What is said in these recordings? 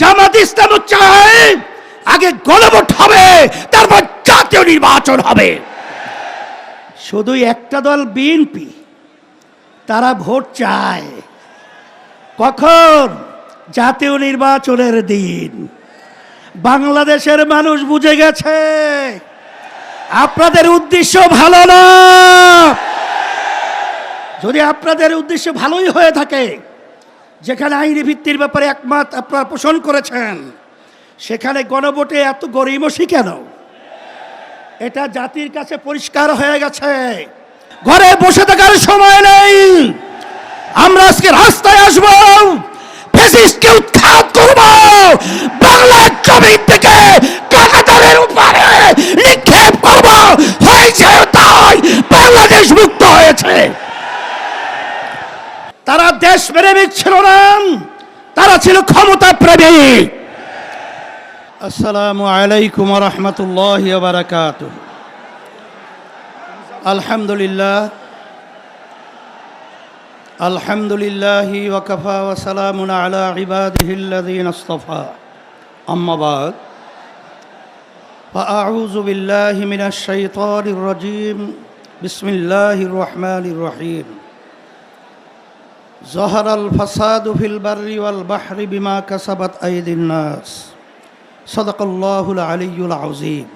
জামাত ইসলাম চায় আগে গণভোট হবে, তারপর জাতীয় নির্বাচন হবে। শুধু একটা দল বিএনপি, তারা ভোট চায় কখন? জাতীয় নির্বাচনের দিন। বাংলাদেশের মানুষ বুঝে গেছে আপনাদের উদ্দেশ্য ভালো না। যদি আপনাদের উদ্দেশ্য ভালোই হয়ে থাকে, যেখানে আইনি ভিত্তির ব্যাপারে একমত আপনারা পোষণ করেছেন, সেখানে গণভোটে এত গড়িমসি কেন? এটা জাতির কাছে পরিষ্কার হয়ে গেছে। ঘরে বসে থাকার সময় নেই। আমরা আজকে রাস্তায় আসব, ফ্যাসিস্টকে উৎখাত করব, বাংলার জমি থেকে কাঁটাতারের উপরে নিক্ষেপ করব। হয়েছে তাই, বাংলাদেশ মুক্ত হয়েছে। তারা দেশ প্রেমিক ছিল না, তারা ছিল ক্ষমতা প্রেমিক। আসসালামু আলাইকুম ওয়া রাহমাতুল্লাহি ওয়া বারাকাতুহু। আলহামদুলিল্লাহ আলহামদুলিল্লাহি ওয়া কাফা ওয়া সালামুন আলা ইবাদিহিল্লাযীনা ইসতাফা। আম্মা বাদ, ফাআউযু বিল্লাহি মিনাশ শাইতানির রাজীম। বিসমিল্লাহির রহমানির রহিম। যাহারাল ফাসাদু ফিল বাররি ওয়াল বাহরি বিমা কাসাবাত আইদিন নাস। সাদাকাল্লাহুল আলিয়্যুল আযীম।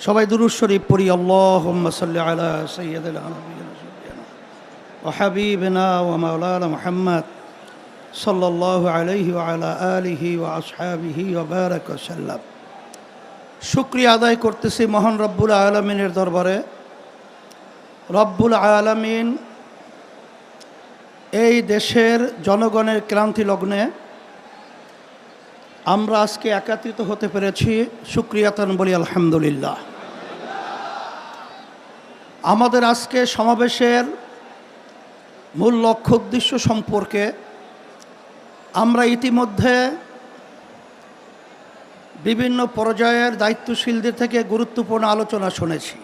সবাই দুরূদ শরীফ পড়ি। আল্লাহুম্মা সাল্লি আলা সাইয়্যিদিনা ওয়া হাবিবিনা ওয়া মাওলানা মুহাম্মদ সাল্লাল্লাহু আলাইহি ওয়া আলা আলিহি ওয়া আসহাবিহি ওয়া বারাকা ওয়া সাল্লাম। শুকরিয়া আদায় করতেছি মহান রব্বুল আলামিনের দরবারে। রব্বুল আলামিন এই দেশের জনগণের ক্লান্তি লগ্নে আমরা আজকে একত্রিত হতে পেরেছি, শুকরিয়াতান বলি আলহামদুলিল্লাহ। আমাদের আজকে সমাবেশের মূল লক্ষ্য উদ্দেশ্য সম্পর্কে আমরা ইতিমধ্যে বিভিন্ন পর্যায়ের দায়িত্বশীলদের থেকে গুরুত্বপূর্ণ আলোচনা শুনেছি।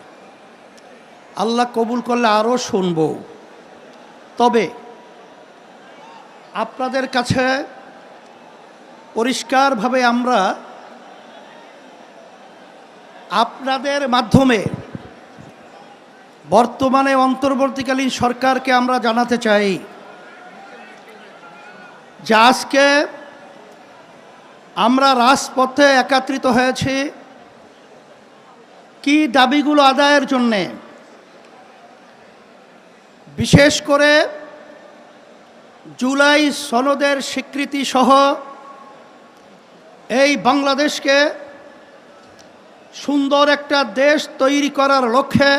আল্লাহ কবুল করলে আরও শুনব। তবে আপনাদের কাছে পরিষ্কারভাবে আমরা আপনাদের মাধ্যমে বর্তমানে অন্তর্বর্তীকালীন সরকারকে আমরা জানাতে চাই যে আজকে আমরা রাজপথে একত্রিত হয়েছি কি দাবিগুলো আদায়ের জন্যে। বিশেষ করে জুলাই সনদের স্বীকৃতি সহ এই বাংলাদেশকে সুন্দর একটা দেশ তৈরি করার লক্ষ্যে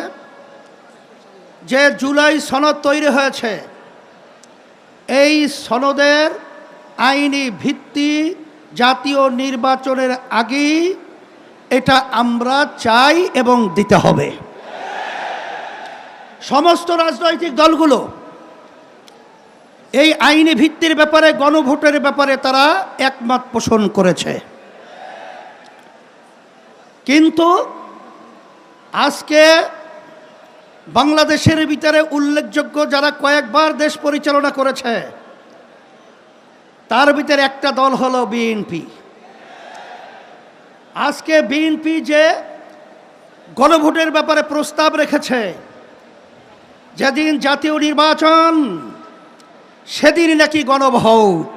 যে জুলাই সনদ তৈরি হয়েছে, এই সনদের আইনি ভিত্তি জাতীয় নির্বাচনের আগেই এটা আমরা চাই এবং দিতে হবে। সমস্ত রাজনৈতিক দলগুলো এই আইনি ভিত্তির ব্যাপারে, গণভোটের ব্যাপারে তারা একমত পোষণ করেছে। কিন্তু আজকে বাংলাদেশের ভিতরে উল্লেখযোগ্য যারা কয়েকবার দেশ পরিচালনা করেছে, তার ভিতরে একটা দল হলো বিএনপি। আজকে বিএনপি যে গণভোটের ব্যাপারে প্রস্তাব রেখেছে, যেদিন জাতীয় নির্বাচন সেদিন নাকি গণভোট।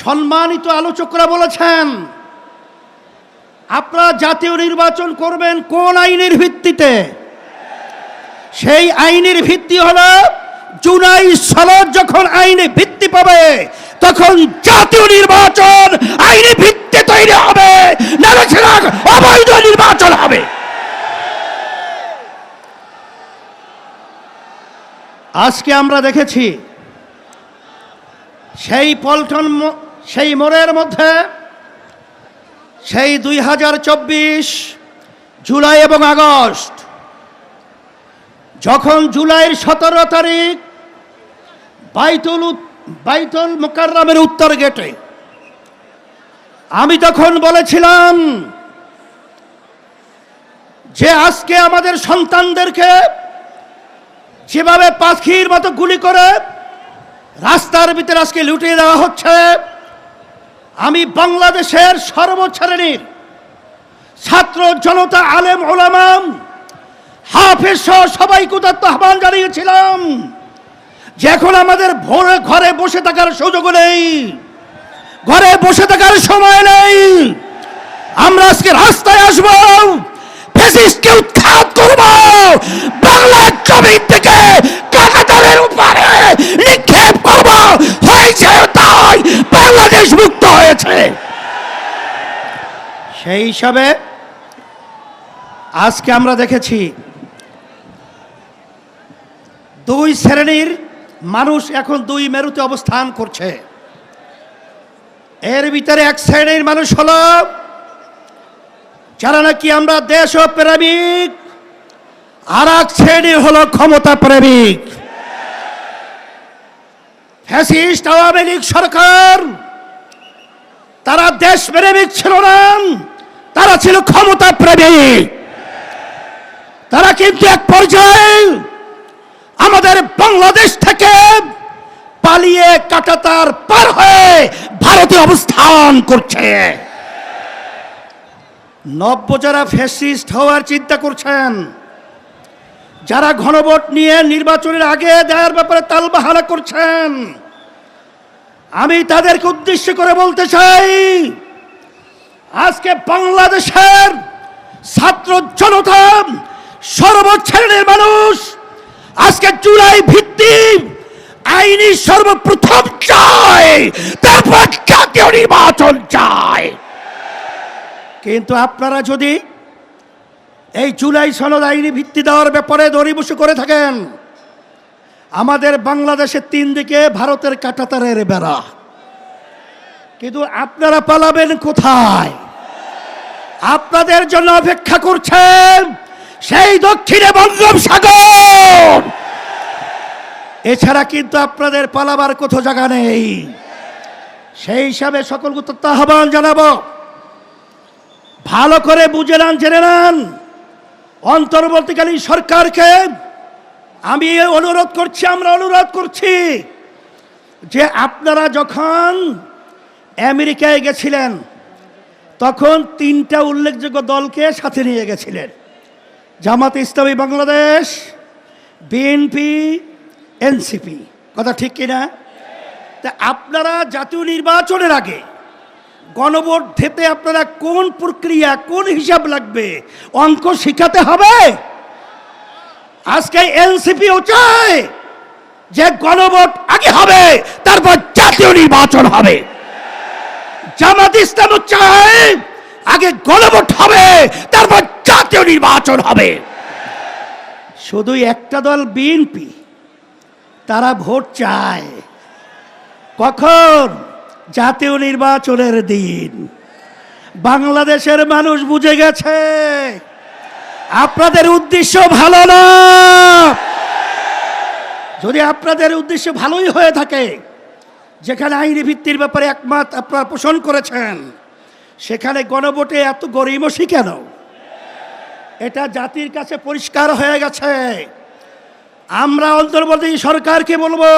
সম্মানিত আলোচকরা বলেছেন আপনারা জাতীয় নির্বাচন করবেন কোন আইনের ভিত্তিতে? সেই আইনের ভিত্তি হলো জুলাই সনদ যখন আইনে ভিত্তি পাবে তখন জাতীয় নির্বাচন আইনি ভিত্তি তৈরি হবে, নাহলে সেটা অবৈধ নির্বাচন হবে। আজকে আমরা দেখেছি সেই পল্টন, সেই মোড়ের মধ্যে সেই 2024 জুলাই এবং আগস্ট, যখন জুলাইয়ের 17 তারিখ বাইতুল মুকাররমের উত্তর গেটে আমি তখন বলেছিলাম যে আজকে আমাদের সন্তানদেরকে যেভাবে পাখির মতো গুলি করে রাস্তার ভিতরে আজকে লুটিয়ে দেওয়া হচ্ছে, আমি বাংলাদেশের সর্বশ্রেণীর ছাত্র জনতা, আলেম ওলামা, হাফেজ সহ সবাইকে উদাত্ত আহ্বান জানিয়েছিলাম যে এখন আমাদের ভোরে ঘরে বসে থাকার সুযোগ নেই, ঘরে বসে থাকার সময় নেই। আমরা আজকে রাস্তায় আসব, ফ্যাসিস্টকে উৎখাত করব, বাংলার জমিন থেকে কাঁটাতারের উপরে নিক্ষেপ করব। হয়েছে তাই, বাংলাদেশ মুক্ত হয়েছে। সেই হিসাবে আজকে আমরা দেখেছি দুই শ্রেণীর মানুষ এখন দুই মেরুতে অবস্থান করছে। এর ভিতরে এক শ্রেণীর মানুষ হলো যারা নাকি আমরা দেশ প্রেমিক, আর এক শ্রেণী হলো ক্ষমতা প্রেমিক। ফ্যাসিস্ট আওয়ামী লীগ সরকার তারা দেশ প্রেমিক ছিল না, তারা ছিল ক্ষমতা প্রেমিক। তারা কিন্তু এক পর্যায়ে আমাদের বাংলাদেশ থেকে পালিয়ে কাঁটাতার পার হয়ে ভারতে অবস্থান করছে। নব্য যারা ফ্যাসিস্ট হওয়ার চিন্তা করছেন, যারা গণভোট নিয়ে নির্বাচনের আগে দেওয়ার ব্যাপারে তালবাহানা করছেন, আমি তাদেরকে উদ্দেশ্য করে বলতে চাই, আজকে বাংলাদেশের ছাত্র জনতা, সর্বশ্রেণীর মানুষ আজকে জুলাই ভিত্তিক আইনি সর্বপ্রথম চায়, তারপর জাতীয় নির্বাচন চায়। কিন্তু আপনারা যদি এই জুলাই সনদ আইনি ভিত্তি দেওয়ার ব্যাপারে দড়িবসু করে থাকেন, আমাদের বাংলাদেশের তিন দিকে ভারতের কাঁটাতারের বেড়া, কিন্তু আপনারা পালাবেন কোথায়? আপনাদের জন্য অপেক্ষা করছেন সেই দক্ষিণে বঙ্গোপসাগর। এছাড়া কিন্তু আপনাদের পালাবার কোথাও জায়গা নেই। সেই হিসাবে সকলকে আহ্বান জানাবো, ভালো করে বুঝে নেন, জেনে নেন। অন্তর্বর্তীকালীন সরকারকে আমি অনুরোধ করছি, আমরা অনুরোধ করছি যে আপনারা যখন আমেরিকায় গেছিলেন তখন তিনটা উল্লেখযোগ্য দলকে সাথে নিয়ে গেছিলেন, জামাত ইসলামী বাংলাদেশ, বিএনপি, এনসিপি। কথা ঠিক কিনা? তা আপনারা জাতীয় নির্বাচনের আগে গণভোট দিতে আপনারা কোন প্রক্রিয়া, কোন হিসাব লাগবে, অঙ্ক শিখাতে হবে। আজকে এনসিপিও চায় যে গণভোট আগে হবে, তারপর জাতীয় নির্বাচন হবে। জামাত ইসলামও চায় আগে গণভোট হবে, তারপর জাতীয় নির্বাচন হবে। শুধু একটা দল বিএনপি, তারা ভোট চায় কখন? জাতীয় নির্বাচনের দিন। বাংলাদেশের মানুষ বুঝে গেছে আপনাদের উদ্দেশ্য ভালো না। যদি আপনাদের উদ্দেশ্য ভালোই হয়ে থাকে, যেখানে আইনি ভিত্তির ব্যাপারে একমত আপনারা পোষণ করেছেন, সেখানে গণভোটে এত গড়িমসি কেন? এটা জাতির কাছে পরিষ্কার হয়ে গেছে। আমরা অন্তর্বর্তী সরকারকে বলবো,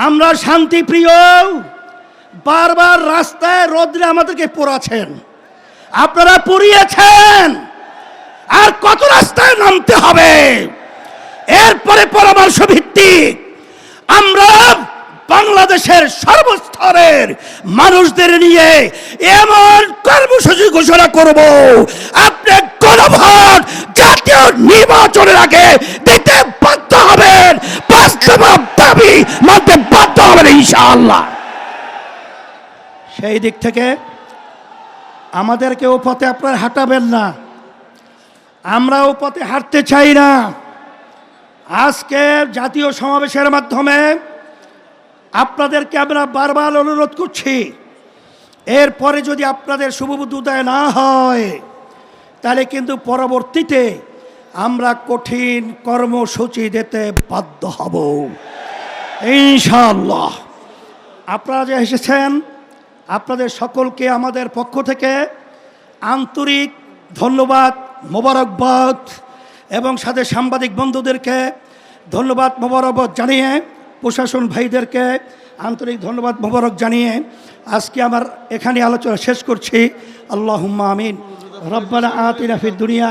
আমরা শান্তিপ্রিয়, বারবার রাস্তায় রোদ্রে আমাদেরকে পোড়াচ্ছেন, আপনারা পুড়িয়েছেন, আর কত রাস্তায় নামতে হবে? এরপরে পরামর্শ ভিত্তিক আমরা বাংলাদেশের সর্বস্তরের মানুষদের নিয়ে এমন কর্মসূচি ঘোষণা করব, আপনি গণভোট জাতীয় নির্বাচনের আগে দিতে বাধ্য হবেন, বাস্তব দাবি মানতে বাধ্য হবেন ইনশাআল্লাহ। সেই দিক থেকে আমাদেরকে ও পথে আপনারা হাঁটাবেন না, আমরা ও পথে হাঁটতে চাই না। আজকে জাতীয় সমাবেশের মাধ্যমে আপনাদেরকে আমরা বারবার অনুরোধ করছি, এরপরে যদি আপনাদের শুভবুদ্ধি উদয় না হয়, তাহলে কিন্তু পরবর্তীতে আমরা কঠিন কর্মসূচি দিতে বাধ্য হব ইনশাআল্লাহ। আপনারা যে এসেছেন, আপনাদের সকলকে আমাদের পক্ষ থেকে আন্তরিক ধন্যবাদ, মোবারকবাদ, এবং সাথে সাংবাদিক বন্ধুদেরকে ধন্যবাদ মোবারকবাদ জানিয়ে প্রশাসন ভাইদেরকে আন্তরিক ধন্যবাদ মোবারক জানিয়ে আজকে আমার এখানে আলোচনা শেষ করছি। আল্লাহুম্মা আমিন। রব্বানা আতিনা ফিদ দুনিয়া